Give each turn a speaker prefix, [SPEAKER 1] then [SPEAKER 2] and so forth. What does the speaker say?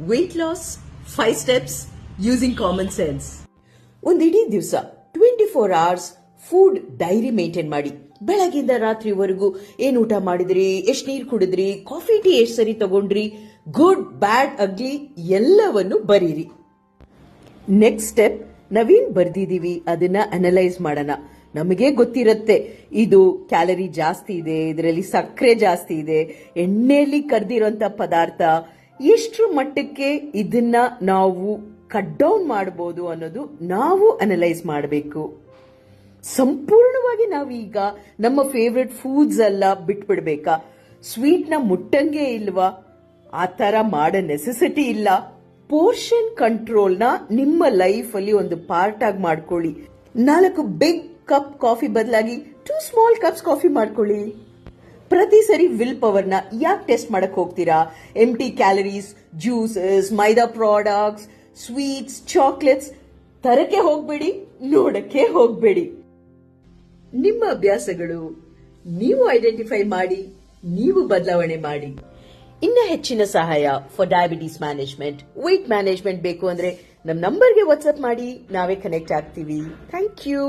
[SPEAKER 1] weight loss 5 steps using common sense. ಒಂದಿಡೀ ದಿವಸ 24 hours food diary maintain ಮಾಡಿ. ಬೆಳಗಿಂದ ರಾತ್ರಿವರೆಗೂ ಏನ್ ಊಟ ಮಾಡಿದ್ರಿ, ಎಷ್ಟು ನೀರು ಕುಡಿದ್ರಿ, ಕಾಫಿ ಟೀ ಎಷ್ಟು ಸರಿ ತಗೊಂಡ್ರಿ, ಗುಡ್ ಬ್ಯಾಡ್ ಅಗ್ಲಿ ಎಲ್ಲವನ್ನು ಬರೀರಿ. ನೆಕ್ಸ್ಟ್ ಸ್ಟೆಪ್, ನಾವೇನ್ ಬರ್ದಿದೀವಿ ಅದನ್ನ ಅನಲೈಸ್ ಮಾಡೋಣ. ನಮಗೆ ಗೊತ್ತಿರುತ್ತೆ ಇದು ಕ್ಯಾಲರಿ ಜಾಸ್ತಿ ಇದೆ, ಇದರಲ್ಲಿ ಸಕ್ಕರೆ ಜಾಸ್ತಿ ಇದೆ, ಎಣ್ಣೆಯಲ್ಲಿ ಕರ್ದಿರೋಂಥ ಪದಾರ್ಥ, ಎಷ್ಟರ ಮಟ್ಟಕ್ಕೆ ಇದನ್ನ ನಾವು ಕಟ್ ಡೌನ್ ಮಾಡಬಹುದು ಅನ್ನೋದು ನಾವು ಅನಲೈಸ್ ಮಾಡಬೇಕು. ಸಂಪೂರ್ಣವಾಗಿ ನಾವೀಗ ನಮ್ಮ ಫೇವ್ರೆಟ್ ಫುಡ್ಸ್ ಎಲ್ಲ ಬಿಟ್ಬಿಡ್ಬೇಕಾ? ಸ್ವೀಟ್ ನ ಮುಟ್ಟಂಗೆ ಇಲ್ವಾ? ಆ ತರ ಮಾಡೋ ನೆಸೆಸಿಟಿ ಇಲ್ಲ. ಪೋರ್ಷನ್ ಕಂಟ್ರೋಲ್ ನ ನಿಮ್ಮ ಲೈಫ್ ಅಲ್ಲಿ ಒಂದು ಪಾರ್ಟ್ ಆಗಿ ಮಾಡ್ಕೊಳ್ಳಿ. 4 ಬಿಗ್ ಕಪ್ ಕಾಫಿ ಬದಲಾಗಿ 2 ಸ್ಮಾಲ್ ಕಪ್ಸ್ ಕಾಫಿ ಮಾಡ್ಕೊಳ್ಳಿ. ಪ್ರತಿ ಸರಿ ವಿಲ್ ಪವರ್ ನ ಯಾಕೆ ಟೆಸ್ಟ್ ಮಾಡಕ್ ಹೋಗ್ತೀರಾ? ಎಂಟಿ ಕ್ಯಾಲರೀಸ್, ಜ್ಯೂಸಸ್, ಮೈದಾ ಪ್ರಾಡಕ್ಟ್ಸ್, ಸ್ವೀಟ್ಸ್, ಚಾಕ್ಲೇಟ್ಸ್ ತರಕ್ಕೆ ಹೋಗ್ಬೇಡಿ, ನೋಡಕ್ಕೆ ಹೋಗ್ಬೇಡಿ. ನಿಮ್ಮ ಅಭ್ಯಾಸಗಳು ನೀವು ಐಡೆಂಟಿಫೈ ಮಾಡಿ, ನೀವು ಬದಲಾವಣೆ ಮಾಡಿ. ಇನ್ನ ಹೆಚ್ಚಿನ ಸಹಾಯ for diabetes management, weight management ಬೇಕು ಅಂದ್ರೆ ನಮ್ಮ ನಂಬರ್ಗೆ ವಾಟ್ಸ್ಆಪ್ ಮಾಡಿ, ನಾವೇ ಕನೆಕ್ಟ್ ಆಗ್ತೀವಿ. Thank you.